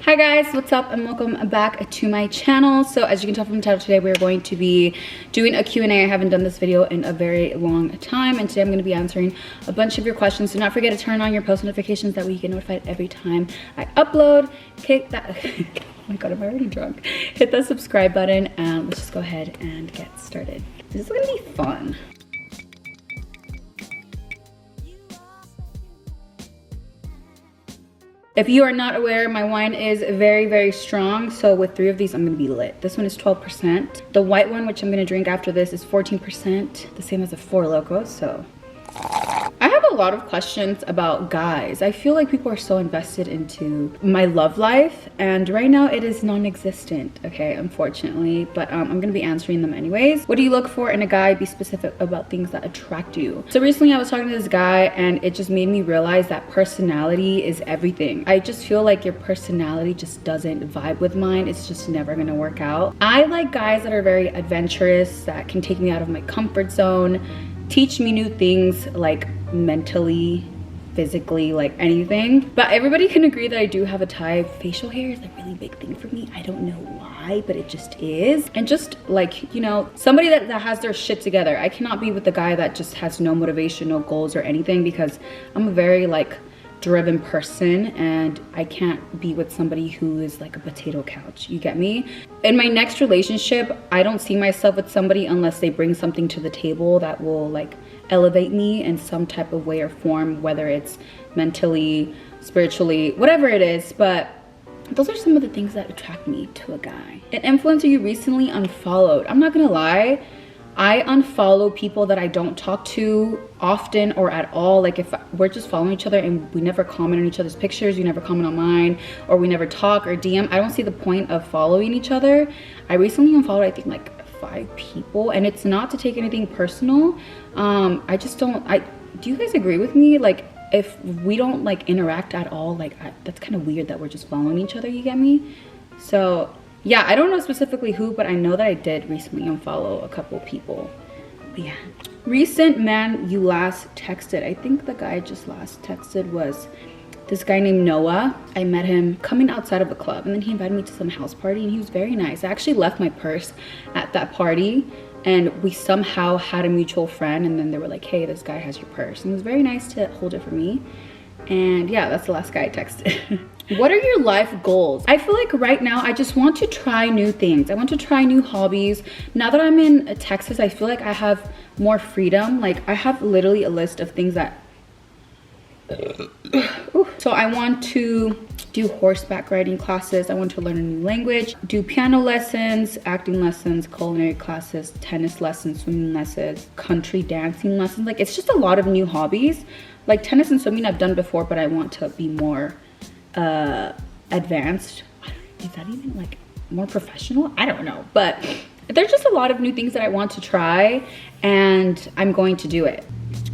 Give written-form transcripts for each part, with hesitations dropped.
Hi guys, what's up and welcome back to my channel. So as you can tell from the title, today we are going to be doing a Q&A. I haven't done this video in a very long time, and today I'm going to be answering a bunch of your questions. Do not forget to turn on your post notifications, that way you get notified every time I upload. Hit that oh my god, am I already drunk? Hit that subscribe button and let's just go ahead and get started. This is gonna be fun. If you are not aware, my wine is very, very strong. So with 3 of these, I'm gonna be lit. This one is 12%. The white one, which I'm gonna drink after this, is 14%. The same as the Four Loko, so. I have a lot of questions about guys. I feel like people are so invested into my love life, and right now it is non-existent, okay, unfortunately, but I'm gonna be answering them anyways. What do you look for in a guy? Be specific about things that attract you. So recently I was talking to this guy and it just made me realize that personality is everything. I just feel like your personality just doesn't vibe with mine. It's just never gonna work out. I like guys that are very adventurous, that can take me out of my comfort zone, teach me new things, like mentally, physically, like anything. But everybody can agree that I do have a type. Facial hair is a really big thing for me. I don't know why, but it just is. And just like, you know, somebody that has their shit together. I cannot be with the guy that just has no motivation, no goals or anything, because I'm a very like driven person, and I can't be with somebody who is like a potato couch. You get me? In my next relationship, I don't see myself with somebody unless they bring something to the table that will like elevate me in some type of way or form, whether it's mentally, spiritually, whatever it is. But those are some of the things that attract me to a guy. An influencer you recently unfollowed. I'm not gonna lie, I unfollow people that I don't talk to often or at all. Like if we're just following each other and we never comment on each other's pictures, you never comment on mine, or we never talk or DM, I don't see the point of following each other. I recently unfollowed, I think, like 5 people, and it's not to take anything personal. I just don't, do you guys agree with me? Like if we don't like interact at all, like that's kind of weird that we're just following each other, you get me? So yeah, I don't know specifically who, but I know that I did recently unfollow a couple people. But yeah. Recent man you last texted. I think the guy I just last texted was this guy named Noah. I met him coming outside of a club, and then he invited me to some house party, and he was very nice. I actually left my purse at that party, and we somehow had a mutual friend, and then they were like, hey, this guy has your purse. And it was very nice to hold it for me. And yeah, that's the last guy I texted. What are your life goals? I feel like right now I just want to try new things. I want to try new hobbies. Now that I'm in Texas, I feel like I have more freedom. Like I have literally a list of things that so I want to do horseback riding classes. I want to learn a new language, do piano lessons, acting lessons, culinary classes, tennis lessons, swimming lessons, country dancing lessons. Like it's just a lot of new hobbies. Like tennis and swimming I've done before, but I want to be more advanced. Is that even like more professional? I don't know, but there's just a lot of new things that I want to try, and I'm going to do it.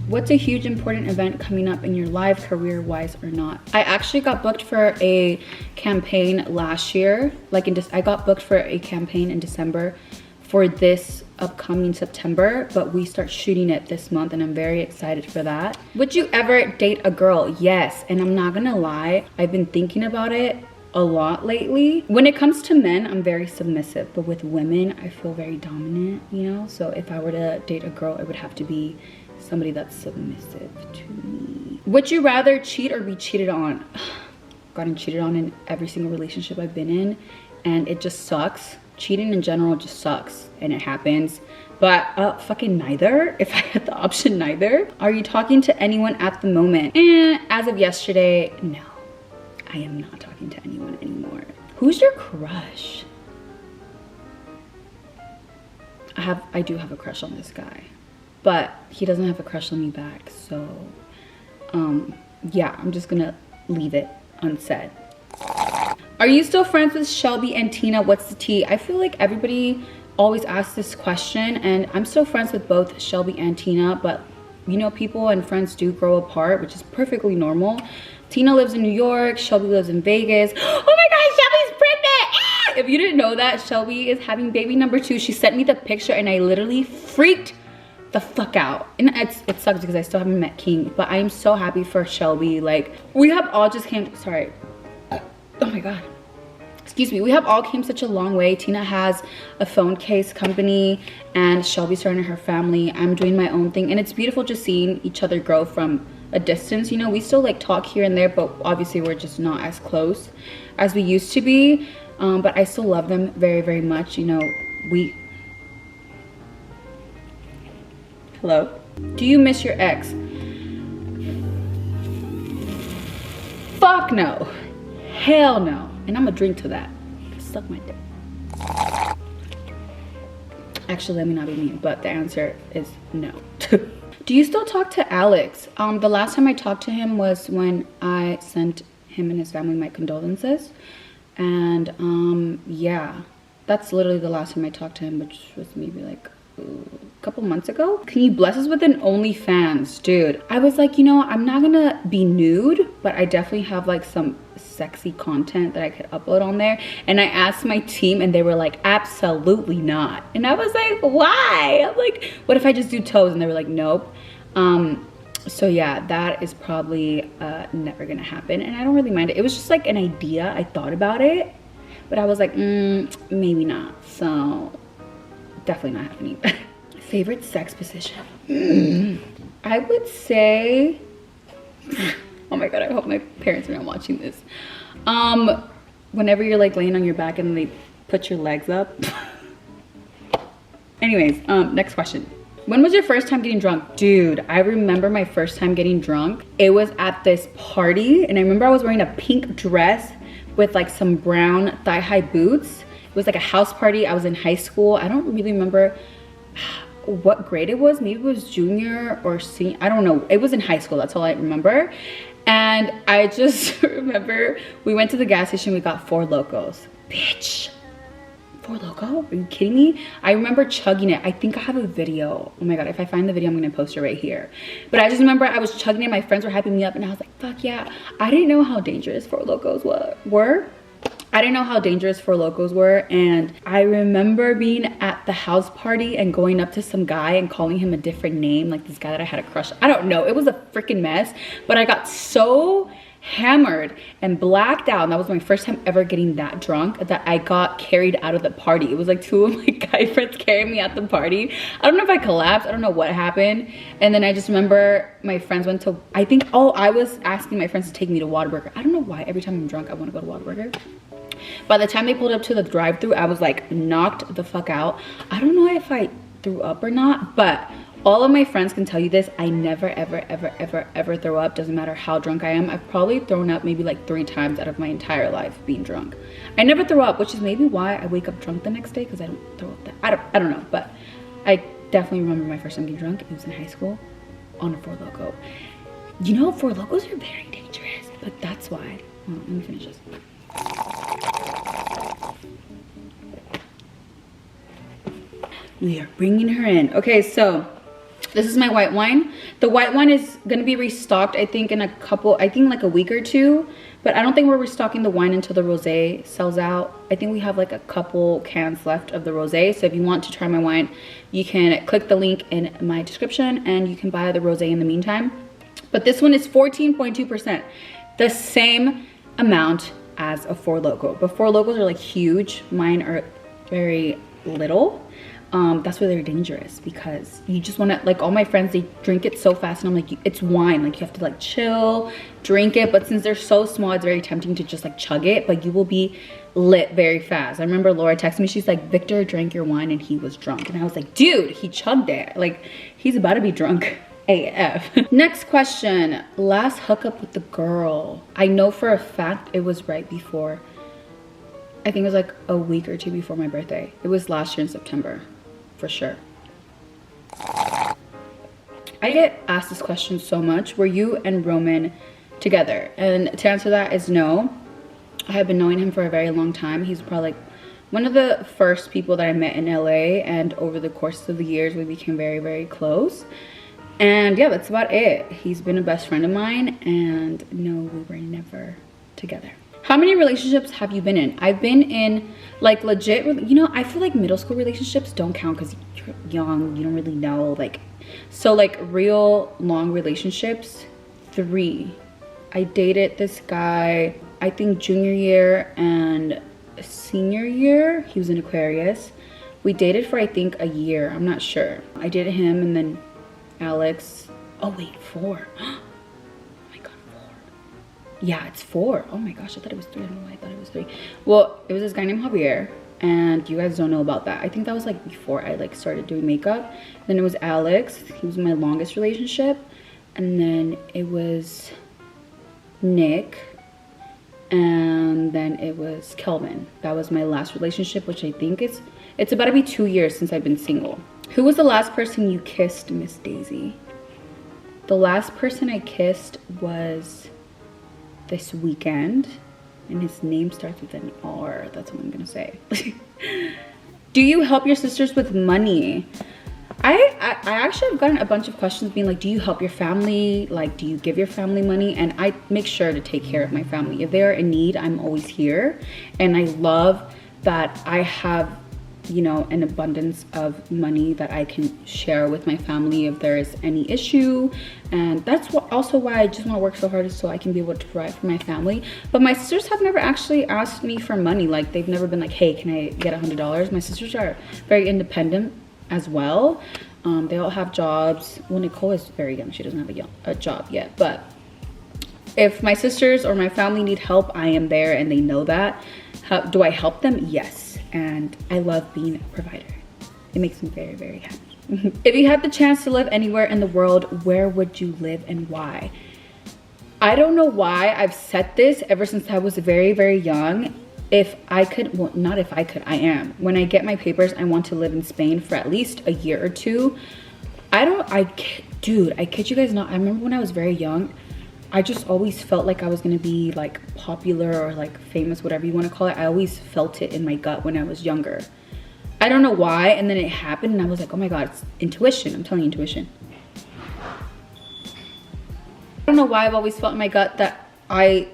What's a huge important event coming up in your life, career wise or not? I actually got booked for a campaign last year. Like I got booked for a campaign in December for this upcoming September, but we start shooting it this month, and I'm very excited for that. Would you ever date a girl? Yes, and I'm not gonna lie, I've been thinking about it a lot lately. When it comes to men, I'm very submissive, but with women, I feel very dominant, you know? So if I were to date a girl, it would have to be somebody that's submissive to me. Would you rather cheat or be cheated on? Gotten cheated on in every single relationship I've been in, and it just sucks. Cheating in general just sucks, and it happens. But fucking neither. If I had the option, neither. Are you talking to anyone at the moment? As of yesterday, no. I am not talking to anyone anymore. Who's your crush? I do have a crush on this guy, but he doesn't have a crush on me back. So yeah, I'm just gonna leave it unsaid. Are you still friends with Shelby and Tina? What's the tea? I feel like everybody always asks this question, and I'm still friends with both Shelby and Tina, but you know, people and friends do grow apart, which is perfectly normal. Tina lives in New York, Shelby lives in Vegas. Oh my God, Shelby's pregnant! Ah! If you didn't know that, Shelby is having baby number 2. She sent me the picture and I literally freaked the fuck out. And it sucks because I still haven't met King, but I am so happy for Shelby. Like, we have all just came, sorry. Oh my God. excuse me, we have all came such a long way. Tina has a phone case company and Shelby's starting her family. I'm doing my own thing, and it's beautiful just seeing each other grow from a distance. You know, we still like talk here and there, but obviously we're just not as close as we used to be. But I still love them very, very much. You know, hello? Do you miss your ex? Fuck no. Hell no. And I'm gonna drink to that. Suck my dick. Actually, let me not be mean, but the answer is no. Do you still talk to Alex? The last time I talked to him was when I sent him and his family my condolences. And yeah, that's literally the last time I talked to him, which was maybe like a couple months ago. Can you bless us with an OnlyFans? Dude, I was like, you know, I'm not gonna be nude, but I definitely have like some sexy content that I could upload on there. And I asked my team and they were like, absolutely not. And I was like, why? I'm like, what if I just do toes? And they were like, nope. So yeah, that is probably never gonna happen, and I don't really mind it. It was just like an idea. I thought about it, but I was like, maybe not. So definitely not happening. Favorite sex position? I would say, oh my god, I hope my parents are not watching this. Whenever you're like laying on your back and they put your legs up. Anyways, next question. When was your first time getting drunk? Dude, I remember my first time getting drunk. It was at this party, and I remember I was wearing a pink dress with like some brown thigh-high boots. It was like a house party. I was in high school. I don't really remember what grade it was. Maybe it was junior or senior. I don't know. It was in high school. That's all I remember. And I just remember we went to the gas station. We got 4 Locos. Bitch. 4 Loco? Are you kidding me? I remember chugging it. I think I have a video. Oh my god, if I find the video, I'm gonna post it right here. But I just remember I was chugging it. My friends were hyping me up, and I was like, fuck yeah. I didn't know how dangerous 4 Locos were. I didn't know how dangerous 4 Locos were, and I remember being at the house party and going up to some guy and calling him a different name, like this guy that I had a crush. I don't know. It was a freaking mess, but I got so hammered and blacked out, and that was my first time ever getting that drunk that I got carried out of the party. It was like 2 of my guy friends carrying me at the party. I don't know if I collapsed. I don't know what happened. And then I just remember my friends went to, I think, oh, I was asking my friends to take me to Whataburger. I don't know why every time I'm drunk I want to go to Whataburger. By the time they pulled up to the drive-thru, I was like knocked the fuck out. I don't know if I threw up or not, but all of my friends can tell you this. I never, ever, ever, ever, ever throw up. Doesn't matter how drunk I am. I've probably thrown up maybe like 3 times out of my entire life being drunk. I never throw up, which is maybe why I wake up drunk the next day, because I don't throw up that. I don't know, but I definitely remember my first time getting drunk. It was in high school on a 4 Loco. You know, 4 Locos are very dangerous, but that's why. Well, let me finish this. We are bringing her in. Okay, so this is my white wine. The white wine is gonna be restocked, I think, in a couple, I think like a week or 2. But I don't think we're restocking the wine until the rosé sells out. I think we have like a couple cans left of the rosé. So if you want to try my wine, you can click the link in my description and you can buy the rosé in the meantime. But this one is 14.2%. The same amount as a 4 Loco. But 4 Locos are like huge. Mine are very little. That's why they're dangerous, because you just want to, like, all my friends, they drink it so fast, and I'm like, it's wine, like you have to like chill, drink it. But since they're so small, it's very tempting to just like chug it, but you will be lit very fast. I remember Laura texted me, she's like, Victor drank your wine and he was drunk, and I was like, dude, he chugged it, like he's about to be drunk AF. Next question. Last hookup with the girl. I know for a fact it was right before, I think it was like a week or 2 before my birthday. It was last year in September. For sure. I get asked this question so much. Were you and Roman together? And to answer that is no. I have been knowing him for a very long time. He's probably like one of the first people that I met in LA, and over the course of the years we became very, very close. And yeah, that's about it. He's been a best friend of mine, and no, we were never together. How many relationships have you been in? I've been in like legit, you know, I feel like middle school relationships don't count because you're young, you don't really know, like, so like real long relationships, 3. I dated this guy, I think junior year and senior year. He was an Aquarius. We dated for I think a year. I'm not sure. I dated him and then Alex. Oh wait, 4. Oh my god, 4. Yeah, it's 4. Oh my gosh, I thought it was 3. I don't know why I thought it was 3. Well, it was this guy named Javier, and you guys don't know about that. I think that was like before I like started doing makeup. Then it was Alex. He was my longest relationship. And then it was Nick. And then it was Kelvin. That was my last relationship, which I think it's about to be 2 years since I've been single. Who was the last person you kissed, Miss Daisy? The last person I kissed was this weekend, and his name starts with an R. That's what I'm gonna say. Do you help your sisters with money? I actually have gotten a bunch of questions being like, do you help your family? Like, do you give your family money? And I make sure to take care of my family. If they're in need, I'm always here. And I love that I have, you know, an abundance of money that I can share with my family if there is any issue. And that's also why I just want to work so hard, so I can be able to provide for my family. But my sisters have never actually asked me for money. Like, they've never been like, hey, can I get $100? My sisters are very independent as well. They all have jobs. Well, Nicole is very young. She doesn't have a job yet. But if my sisters or my family need help, I am there, and they know that. Do I help them? Yes. And I love being a provider. It makes me very, very happy. If you had the chance to live anywhere in the world, where would you live and why? I don't know why I've said this ever since I was very, very young. If I could, well, not if I could, I am. When I get my papers, I want to live in Spain for at least a year or 2. Dude, I kid you guys not. I remember when I was very young, I just always felt like I was gonna be like popular or like famous, whatever you want to call it. I always felt it in my gut when I was younger. I don't know why, and then it happened and I was like, oh my god, it's intuition. I'm telling you, intuition. I don't know why I've always felt in my gut that I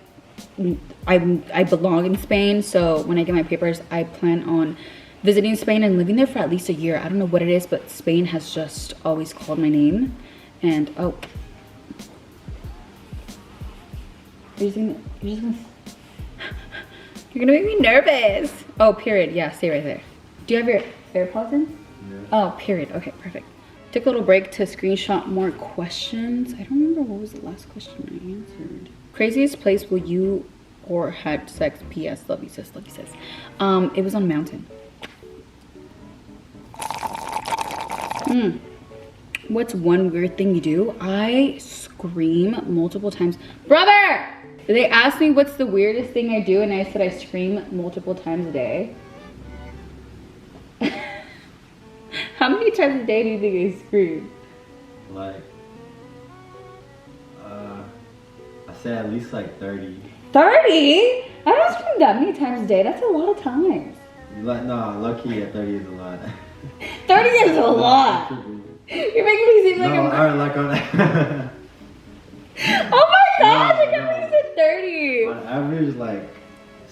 belong in Spain. So when I get my papers, I plan on visiting Spain and living there for at least a year. I don't know what it is, but Spain has just always called my name. And oh, you're gonna make me nervous. Oh, period. Yeah, stay right there. Do you have your AirPods in? Yeah. Oh, period. Okay, perfect. Took a little break to screenshot more questions. I don't remember what was the last question I answered. Craziest place will you or had sex? PS, love you sis, love you sis. It was on a mountain. What's one weird thing you do? I scream multiple times. Brother! They asked me what's the weirdest thing I do, and I said I scream multiple times a day. How many times a day do you think I scream? Like, I say at least like 30. 30? I don't scream that many times a day. That's a lot of times. Like, no, lucky at 30 is a lot. 30 is a lot. You're making me seem like I'm like on that. Oh my gosh, I can't believe you said 30. On average, like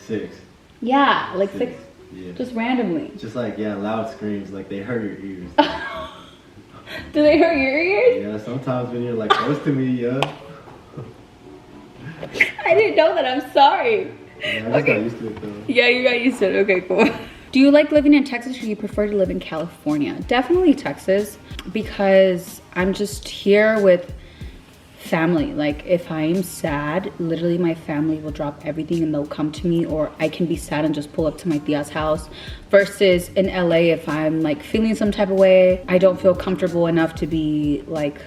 6. Yeah, like 6. Yeah. Just randomly. Just like, yeah, loud screams, like they hurt your ears. Do they hurt your ears? Yeah, sometimes when you're like close to me, yeah. I didn't know that, I'm sorry. Yeah, I just got used to it though. Yeah, you got used to it, okay, cool. Do you like living in Texas or do you prefer to live in California? Definitely Texas, because I'm just here with family. Like, if I'm sad, literally my family will drop everything and they'll come to me, or I can be sad and just pull up to my tia's house. Versus in LA, if I'm like feeling some type of way, I don't feel comfortable enough to be like,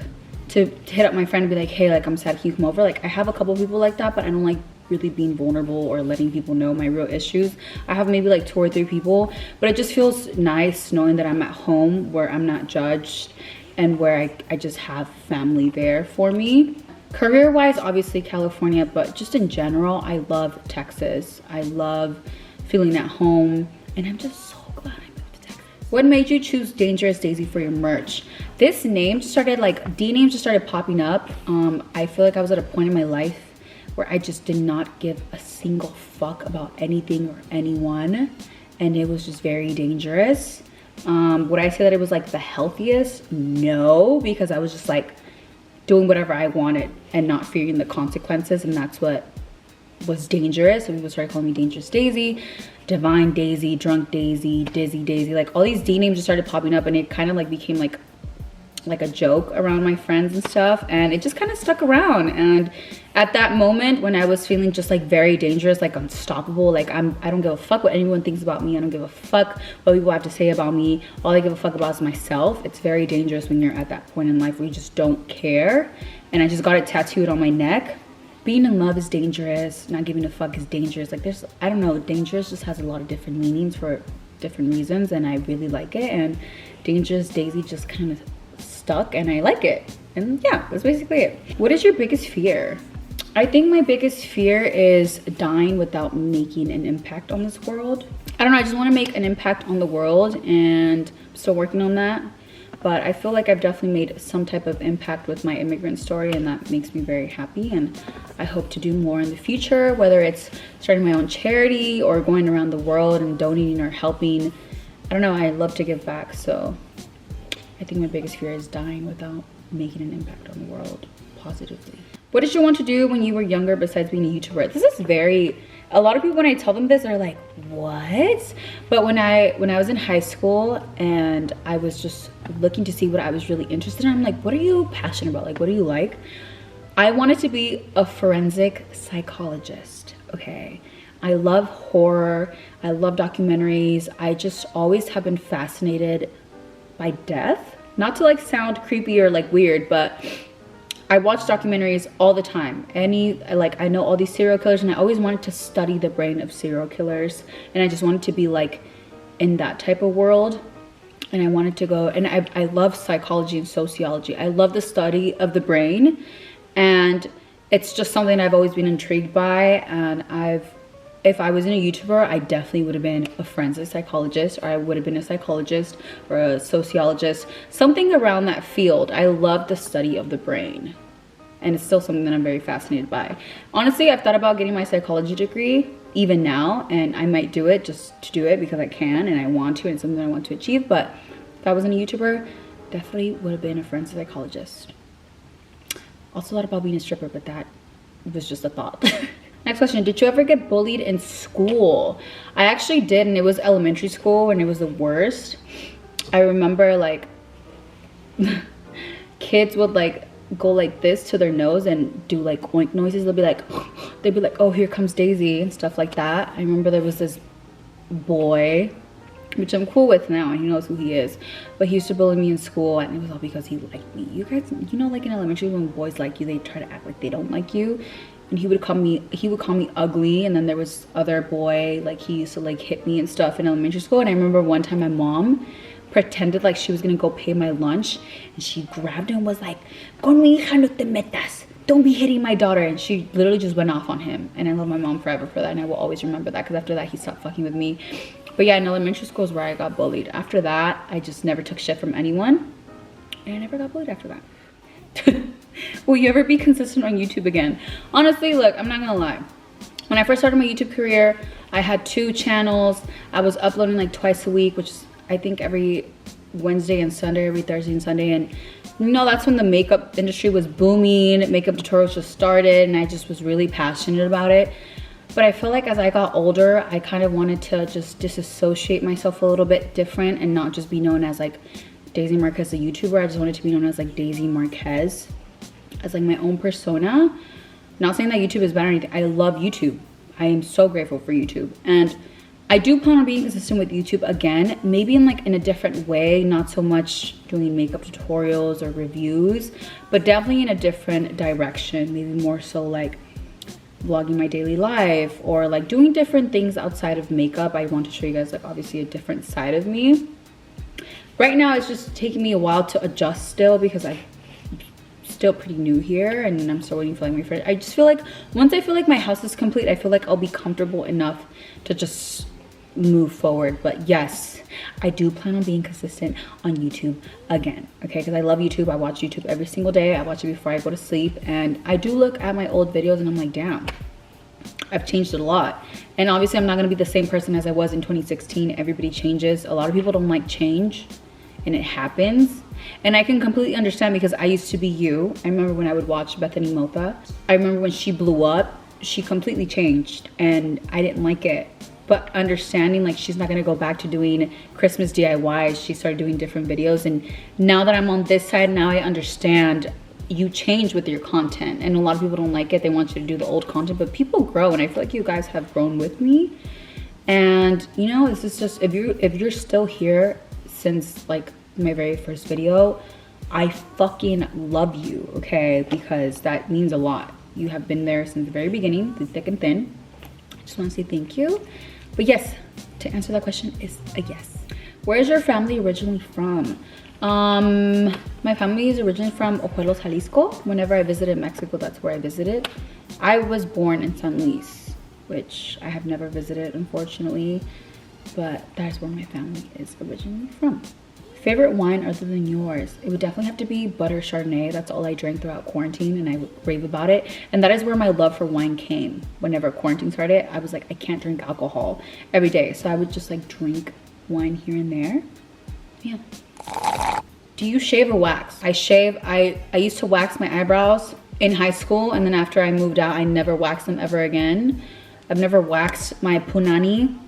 to hit up my friend and be like, hey, like I'm sad, can you come over? Like, I have a couple people like that, but I don't like really being vulnerable or letting people know my real issues. I have maybe like 2 or 3 people, but it just feels nice knowing that I'm at home where I'm not judged and where I just have family there for me. Career-wise, obviously California, but just in general, I love Texas. I love feeling at home, and I'm just so glad I moved to Texas. What made you choose Dangerous Daisy for your merch? This name just started, like, D names just started popping up. I feel like I was at a point in my life where I just did not give a single fuck about anything or anyone, and it was just very dangerous. Would I say that it was like the healthiest? No, because I was just like doing whatever I wanted and not fearing the consequences, and that's what was dangerous. So people started calling me Dangerous Daisy, Divine Daisy, Drunk Daisy, Dizzy Daisy. Like all these D names just started popping up, and it kind of like became like a joke around my friends and stuff, and it just kind of stuck around. And at that moment when I was feeling just like very dangerous, like unstoppable, like I don't give a fuck what anyone thinks about me, I don't give a fuck what people have to say about me, all I give a fuck about is myself. It's very dangerous when you're at that point in life where you just don't care. And I just got it tattooed on my neck. Being in love is dangerous, not giving a fuck is dangerous. Like there's, I don't know, dangerous just has a lot of different meanings for different reasons, and I really like it. And Dangerous Daisy just kind of stuck, and I like it. And yeah, that's basically it. What is your biggest fear? I think my biggest fear is dying without making an impact on this world. I don't know, I just want to make an impact on the world, and I'm still working on that. But I feel like I've definitely made some type of impact with my immigrant story, and that makes me very happy. And I hope to do more in the future, whether it's starting my own charity or going around the world and donating or helping. I don't know, I love to give back, so I think my biggest fear is dying without making an impact on the world positively. What did you want to do when you were younger besides being a YouTuber? This is very, a lot of people when I tell them this are like, what? But when I was in high school and I was just looking to see what I was really interested in, I'm like, what are you passionate about? Like, what do you like? I wanted to be a forensic psychologist, okay? I love horror, I love documentaries. I just always have been fascinated by death. Not to like sound creepy or like weird, but I watch documentaries all the time. I know all these serial killers, and I always wanted to study the brain of serial killers, and I just wanted to be like in that type of world. And I wanted to go, and I love psychology and sociology. I love the study of the brain, and it's just something I've always been intrigued by. And if I was in a YouTuber, I definitely would have been a forensic psychologist, or I would have been a psychologist or a sociologist, something around that field. I love the study of the brain, and it's still something that I'm very fascinated by. Honestly, I've thought about getting my psychology degree even now, and I might do it just to do it because I can and I want to, and it's something that I want to achieve. But if I wasn't a YouTuber, definitely would have been a forensic psychologist. Also thought about being a stripper, but that was just a thought. Next question, did you ever get bullied in school? I actually did, and it was elementary school, and it was the worst. I remember like kids would like go like this to their nose and do like oink noises. They'd be like, oh, here comes Daisy and stuff like that. I remember there was this boy, which I'm cool with now, and he knows who he is, but he used to bully me in school, and it was all because he liked me. You guys, you know, like in elementary when boys like you, they try to act like they don't like you. And he would call me ugly. And then there was other boy, like he used to like hit me and stuff in elementary school. And I remember one time my mom pretended like she was gonna go pay my lunch, and she grabbed him and was like, con mi hija no te metas, don't be hitting my daughter. And she literally just went off on him. And I love my mom forever for that, and I will always remember that, because after that he stopped fucking with me. But yeah, in elementary school is where I got bullied. After that, I just never took shit from anyone, and I never got bullied after that. Will you ever be consistent on YouTube again? Honestly, look, I'm not gonna lie. When I first started my YouTube career, I had 2 channels. I was uploading like twice a week, which is I think every Wednesday and Sunday, every Thursday and Sunday. And you know, that's when the makeup industry was booming. Makeup tutorials just started, and I just was really passionate about it. But I feel like as I got older, I kind of wanted to just disassociate myself a little bit different and not just be known as like DaisyMarquez, the YouTuber. I just wanted to be known as like DaisyMarquez, as like my own persona. Not saying that YouTube is bad or anything. I love YouTube. I am so grateful for YouTube. And I do plan on being consistent with YouTube again, maybe in like in a different way, not so much doing makeup tutorials or reviews, but definitely in a different direction. Maybe more so like vlogging my daily life, or like doing different things outside of makeup. I want to show you guys like obviously a different side of me. Right now it's just taking me a while to adjust still, because I'm still pretty new here, and I'm still waiting for like my friend. I just feel like once I feel like my house is complete, I feel like I'll be comfortable enough to just move forward. But yes, I do plan on being consistent on YouTube again, okay? Because I love YouTube. I watch YouTube every single day. I watch it before I go to sleep, and I do look at my old videos and I'm like, damn, I've changed it a lot. And obviously I'm not gonna be the same person as I was in 2016. Everybody changes. A lot of people don't like change, and it happens. And I can completely understand, because I used to be you. I remember when I would watch Bethany Mota. I remember when she blew up she completely changed and I didn't like it. But understanding like she's not gonna go back to doing Christmas DIYs, she started doing different videos. And now that I'm on this side, now I understand you change with your content. And a lot of people don't like it, they want you to do the old content, but people grow, and I feel like you guys have grown with me. And you know, this is just, if you're still here since like my very first video, I fucking love you, okay? Because that means a lot. You have been there since the very beginning, through thick and thin. I just want to say thank you. But yes, to answer that question is a yes. Where is your family originally from? My family is originally from Ojuelos, Jalisco. Whenever I visited Mexico, that's where I visited. I was born in San Luis, which I have never visited, unfortunately, but that's where my family is originally from. Favorite wine other than yours? It would definitely have to be butter Chardonnay. That's all I drank throughout quarantine, and I rave about it. And that is where my love for wine came. Whenever quarantine started, I was like, I can't drink alcohol every day, so I would just like drink wine here and there. Yeah. Do you shave or wax? I shave. I used to wax my eyebrows in high school, and then after I moved out, I never waxed them ever again. I've never waxed my punani.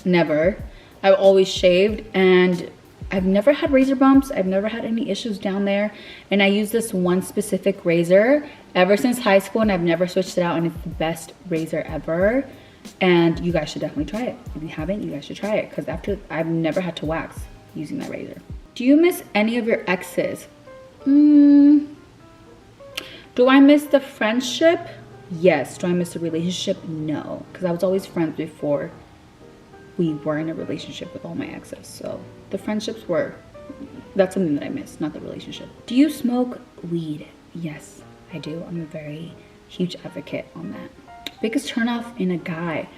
Never. I've always shaved, and I've never had razor bumps. I've never had any issues down there. And I use this one specific razor ever since high school, and I've never switched it out, and it's the best razor ever. And you guys should definitely try it. If you haven't, you guys should try it, because after, I've never had to wax using that razor. Do you miss any of your exes? Do I miss the friendship? Yes. Do I miss the relationship? No, because I was always friends before we were in a relationship with all my exes. So the friendships were, that's something that I miss, not the relationship. Do you smoke weed? Yes, I do. I'm a very huge advocate on that. Biggest turnoff in a guy?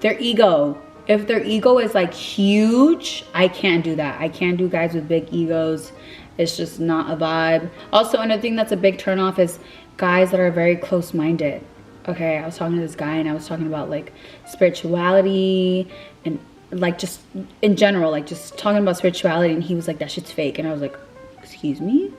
Their ego. If their ego is like huge, I can't do that. I can't do guys with big egos. It's just not a vibe. Also, another thing that's a big turnoff is guys that are very close-minded. Okay, I was talking to this guy and I was talking about like spirituality and like just in general, like just talking about spirituality, and he was like, that shit's fake. And I was like, excuse me?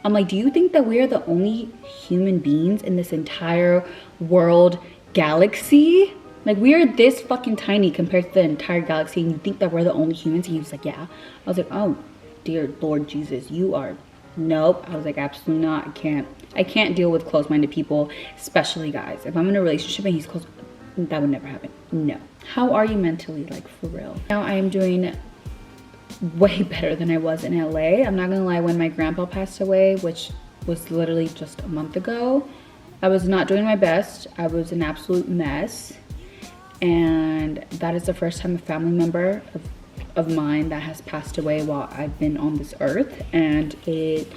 I'm like, do you think that we are the only human beings in this entire world galaxy? Like, we are this fucking tiny compared to the entire galaxy, and you think that we're the only humans? And he was like, yeah. I was like, oh dear Lord Jesus, you are. Nope. I was like, absolutely not. I can't deal with close-minded people, especially guys. If I'm in a relationship and he's close, that would never happen. No. How are you mentally, like, for real? Now I am doing way better than I was in LA. I'm not gonna lie, when my grandpa passed away, which was literally just a month ago, I was not doing my best. I was an absolute mess. And that is the first time a family member of mine that has passed away while I've been on this earth. And it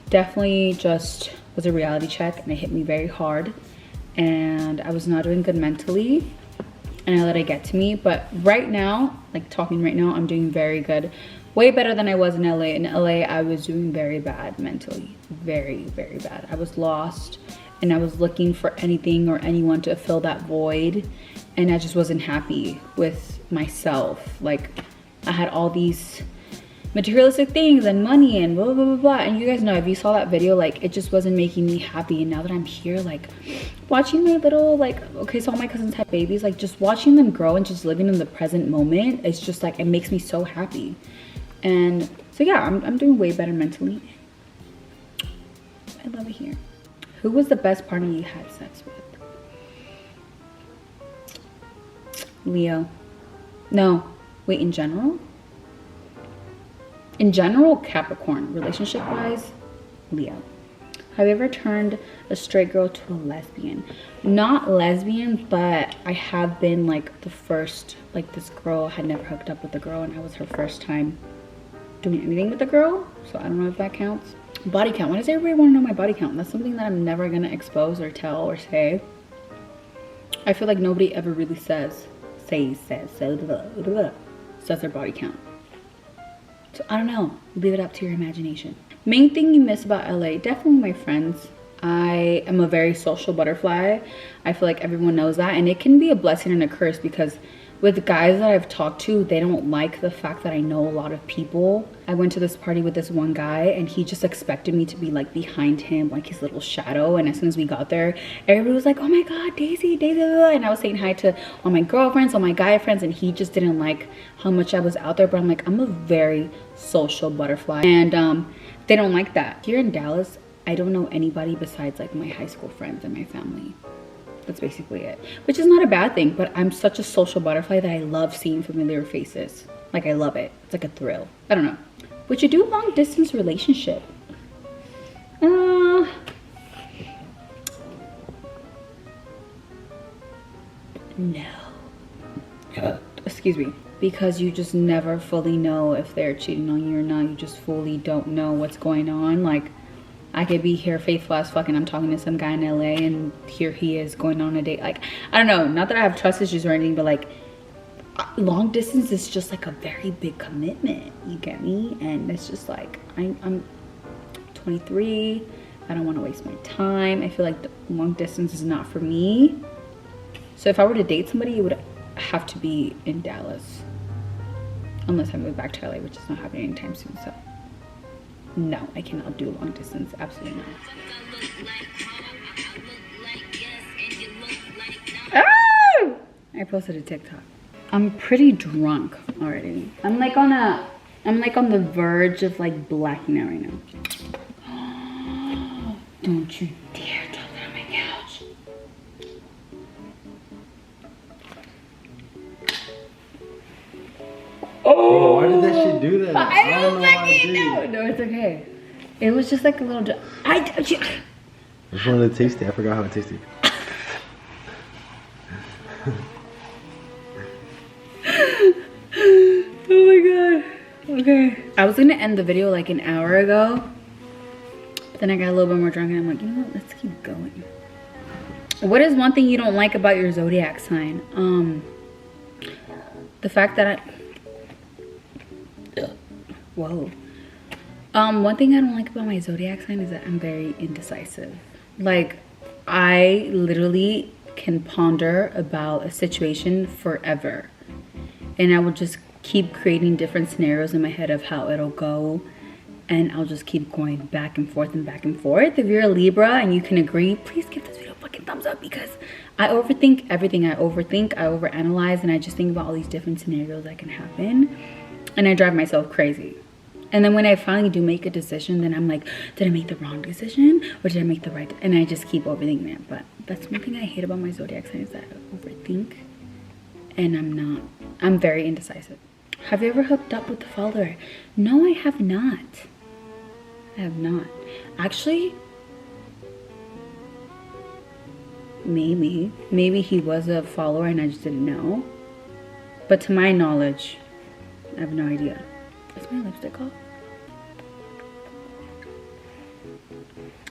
definitely just was a reality check, and it hit me very hard. And I was not doing good mentally, and I let it get to me. But right now, like talking right now, I'm doing very good. Way better than I was in LA. In LA, I was doing very bad mentally. Very, very bad. I was lost, and I was looking for anything or anyone to fill that void. And I just wasn't happy with myself. Like, I had all these materialistic things and money and blah, blah, blah, blah. And you guys know, if you saw that video, like, it just wasn't making me happy. And now that I'm here, like, watching my little, like, okay, so all my cousins have babies, like, just watching them grow and just living in the present moment, it's just, like, it makes me so happy. And so, yeah, I'm doing way better mentally. I love it here. Who was the best partner you had sex with? Leo. No, wait, in general? In general, Capricorn. Relationship wise, Leo. Have you ever turned a straight girl to a lesbian? Not lesbian, but I have been like the first, like this girl had never hooked up with a girl, and I was her first time doing anything with a girl. So I don't know if that counts. Body count. Why does everybody want to know my body count? That's something that I'm never gonna expose or tell or say. I feel like nobody ever really says their body count. So I don't know, leave it up to your imagination. Main thing you miss about LA? Definitely my friends. I am a very social butterfly. I feel like everyone knows that, and it can be a blessing and a curse, because with guys that I've talked to, they don't like the fact that I know a lot of people. I went to this party with this one guy and he just expected me to be like behind him, like his little shadow. And as soon as we got there, everybody was like, oh my God, Daisy, Daisy. And I was saying hi to all my girlfriends, all my guy friends, and he just didn't like how much I was out there. But I'm like, I'm a very social butterfly. And they don't like that. Here in Dallas, I don't know anybody besides like my high school friends and my family. That's basically it, which is not a bad thing, but I'm such a social butterfly that I love seeing familiar faces. Like, I love it. It's like a thrill. I don't know. Would you do a long distance relationship? No. Excuse me. Because you just never fully know if they're cheating on you or not. You just fully don't know what's going on. Like, I could be here faithful as fuck and I'm talking to some guy in LA and here he is going on a date. Like, I don't know, not that I have trust issues or anything, but like, long distance is just like a very big commitment, you get me? And it's just like, I'm 23, I don't want to waste my time. I feel like the long distance is not for me. So if I were to date somebody, it would have to be in Dallas. Unless I move back to LA, which is not happening anytime soon, so. No, I cannot do long distance, absolutely not. Ah! I posted a TikTok. I'm pretty drunk already. I'm like on the verge of like blacking out right now. Don't you dare drop that on my couch. Oh, why did that shit do that? I don't fucking know. No, it's okay. It was just like a little. I just wanted to taste it. I forgot how it tasted. Oh my God. Okay. I was gonna end the video like an hour ago, but then I got a little bit more drunk and I'm like, you know what? Let's keep going. What is one thing you don't like about your zodiac sign? The fact that whoa. One thing I don't like about my zodiac sign is that I'm very indecisive. Like, I literally can ponder about a situation forever. And I will just keep creating different scenarios in my head of how it'll go. And I'll just keep going back and forth and back and forth. If you're a Libra and you can agree, please give this video a fucking thumbs up because I overthink everything. I overanalyze, and I just think about all these different scenarios that can happen. And I drive myself crazy. And then when I finally do make a decision, then I'm like, did I make the wrong decision? Or did I make the right? And I just keep overthinking it. But that's one thing I hate about my zodiac sign is that I overthink. And I'm very indecisive. Have you ever hooked up with the follower? No, I have not. I have not. Actually, maybe he was a follower and I just didn't know. But to my knowledge, I have no idea. What's my lipstick called?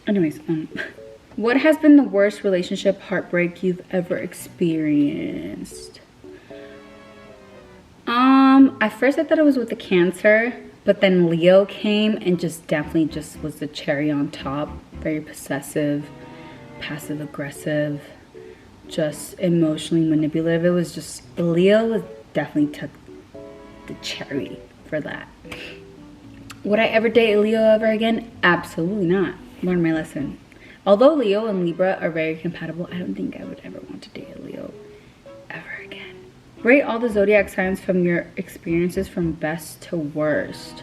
Anyways, what has been the worst relationship heartbreak you've ever experienced? At first I thought it was with the Cancer, but then Leo came and just definitely just was the cherry on top. Very possessive, passive aggressive, just emotionally manipulative. It was just, Leo was definitely took the cherry for that. Would I ever date a Leo ever again? Absolutely not. Learned my lesson. Although Leo and Libra are very compatible, I don't think I would ever want to date a Leo ever again. Rate all the zodiac signs from your experiences from best to worst.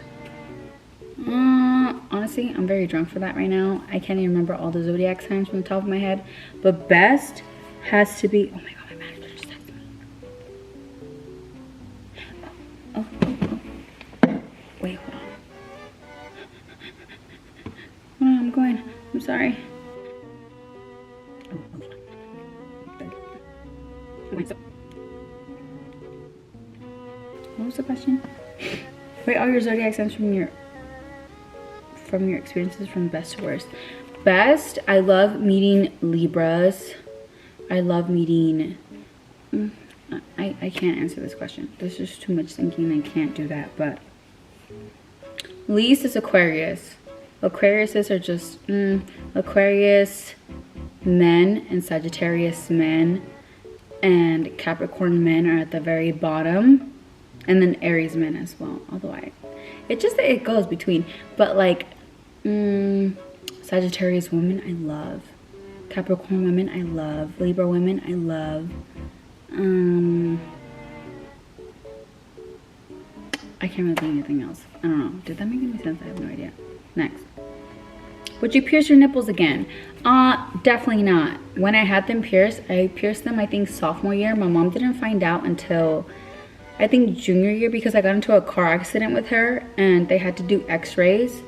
Honestly, I'm very drunk for that right now. I can't even remember all the zodiac signs from the top of my head. But best has to be, oh my God, my manager just texted me. Oh. Wait, hold on. Hold on, I'm going. I'm sorry. What was the question? Rate all your zodiac signs from your experiences from best to worst. Best, I love meeting Libras. I love meeting, I can't answer this question. There's just too much thinking. I can't do that. But least is Aquarius. Aquariuses are just Aquarius men and Sagittarius men and Capricorn men are at the very bottom, and then Aries men as well. Although it goes between, but like Sagittarius women I love, Capricorn women I love, Libra women I love. I can't really think of anything else. I don't know. Did that make any sense? I have no idea. Next. Would you pierce your nipples again? Definitely not. When I had them pierced, I pierced them I think sophomore year. My mom didn't find out until I think junior year, because I got into a car accident with her and they had to do x-rays,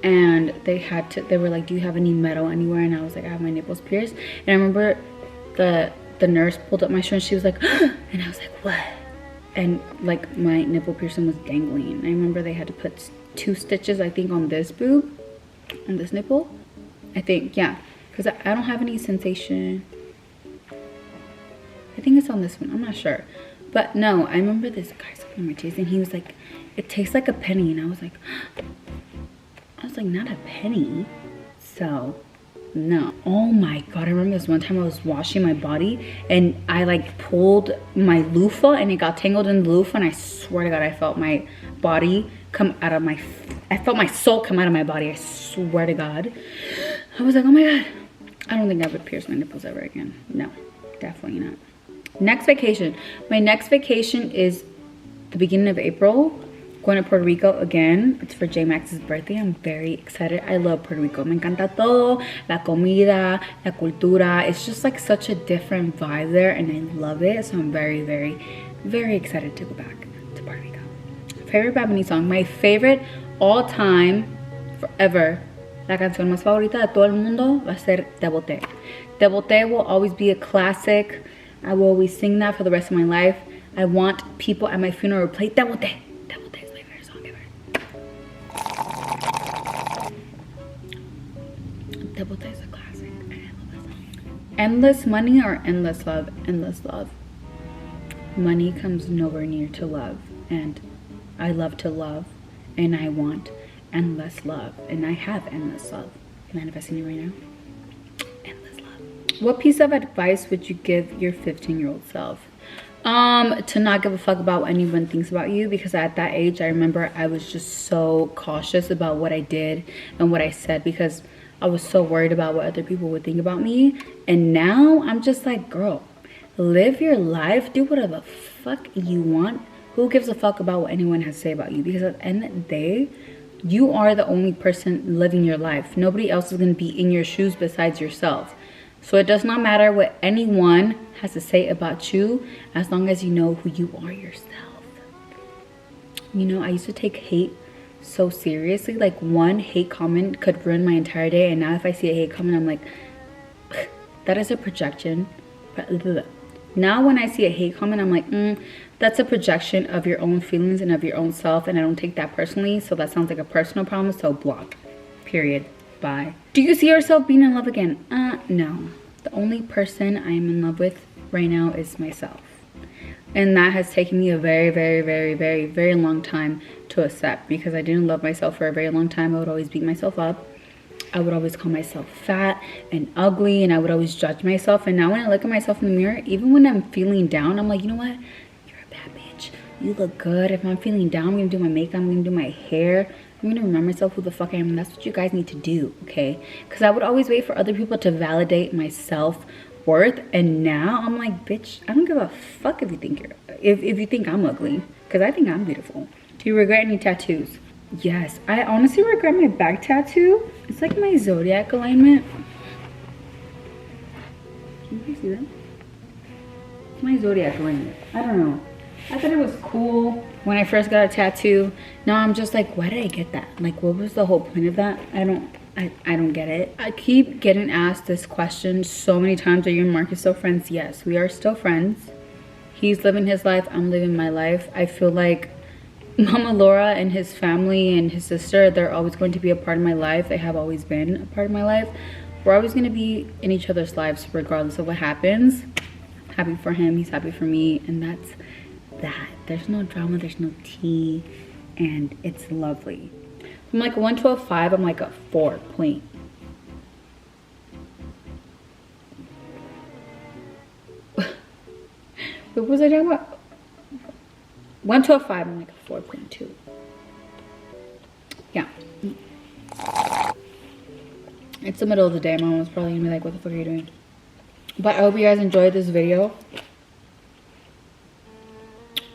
and they were like, do you have any metal anywhere? And I was like, I have my nipples pierced. And I remember the nurse pulled up my shirt and she was like and I was like, what? And like my nipple piercing was dangling. I remember they had to put 2 stitches I think on this boob, on this nipple, I think, yeah, because I don't have any sensation. I think it's on this one, I'm not sure. But no, I remember this guy sucking my teeth and he was like, it tastes like a penny. And I was like, not a penny. So no. Oh my god, I remember this one time I was washing my body and I like pulled my loofah and it got tangled in the loofah, and I swear to god I felt my body come out of my, I felt my soul come out of my body. I swear to god. I was like, oh my god, I don't think I would pierce my nipples ever again. No, definitely not. Next vacation. My next vacation is the beginning of April. Going to Puerto Rico again. It's for J Max's birthday. I'm very excited. I love Puerto Rico. Me encanta todo. La comida, la cultura. It's just like such a different vibe there and I love it. So I'm very, very, very excited to go back to Puerto Rico. Favorite Bad Bunny song. My favorite all time, forever. La canción más favorita de todo el mundo va a ser Te Boté. Te Boté will always be a classic. I will always sing that for the rest of my life. I want people at my funeral to play Te Boté. Te Boté is my favorite song ever. Te Boté is a classic. And I love that song. Endless money or endless love? Endless love. Money comes nowhere near to love. And I love to love. And I want endless love. And I have endless love. Manifesting it right now. What piece of advice would you give your 15-year-old self? To not give a fuck about what anyone thinks about you, because at that age I remember I was just so cautious about what I did and what I said, because I was so worried about what other people would think about me. And now I'm just like, girl, live your life, do whatever the fuck you want. Who gives a fuck about what anyone has to say about you? Because at the end of the day, you are the only person living your life. Nobody else is going to be in your shoes besides yourself. So it does not matter what anyone has to say about you, as long as you know who you are yourself. You know, I used to take hate so seriously. Like one hate comment could ruin my entire day. And now if I see a hate comment, I'm like, that is a projection. Now when I see a hate comment, I'm like, that's a projection of your own feelings and of your own self. And I don't take that personally. So that sounds like a personal problem. So block. Period. Bye. Do you see yourself being in love again? No. The only person I'm in love with right now is myself. And that has taken me a very, very, very, very, very long time to accept, because I didn't love myself for a very long time. I would always beat myself up. I would always call myself fat and ugly, and I would always judge myself. And now when I look at myself in the mirror, even when I'm feeling down, I'm like, you know what? You're a bad bitch. You look good. If I'm feeling down, I'm gonna do my makeup, I'm gonna do my hair. I'm gonna remind myself who the fuck I am, and that's what you guys need to do, okay? Because I would always wait for other people to validate my self-worth, and now I'm like, bitch, I don't give a fuck if you think if you think I'm ugly, because I think I'm beautiful. Do you regret any tattoos? Yes, I honestly regret my back tattoo. It's like my zodiac alignment. Can you see that? It's my zodiac alignment. I don't know. I thought it was cool when I first got a tattoo. Now I'm just like, why did I get that? Like, what was the whole point of that? I don't get it. I keep getting asked this question so many times. Are you and Marcus still friends? Yes, we are still friends. He's living his life, I'm living my life. I feel like Mama Laura and his family and his sister, they're always going to be a part of my life. They have always been a part of my life. We're always going to be in each other's lives regardless of what happens. I'm happy for him, he's happy for me, and that's that. There's no drama, there's no tea, and it's lovely. From like a 1 to a 5, I'm like a 4 point. was I talking about? 1 to a 5, I'm like a 4.2. Yeah. It's the middle of the day. Mom was probably gonna be like, what the fuck are you doing? But I hope you guys enjoyed this video.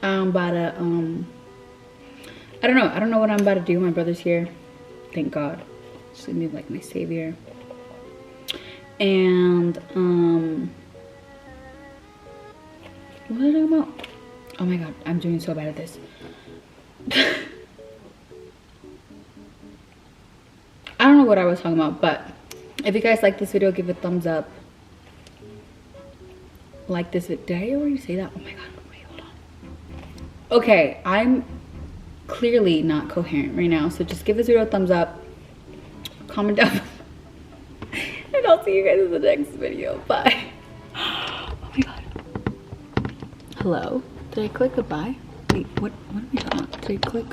I'm about to, I don't know what I'm about to do. My brother's here. Thank God. He's gonna be like my savior. And, what was I talking about? Oh my God, I'm doing so bad at this. I don't know what I was talking about, but if you guys like this video, give it a thumbs up. Like this video. Did I already say that? Oh my God, wait, hold on. Okay, I'm clearly not coherent right now, so just give this video a thumbs up. Comment down. And I'll see you guys in the next video. Bye. Oh my God. Hello? Did I click goodbye? Wait, what are we talking about? Did I click?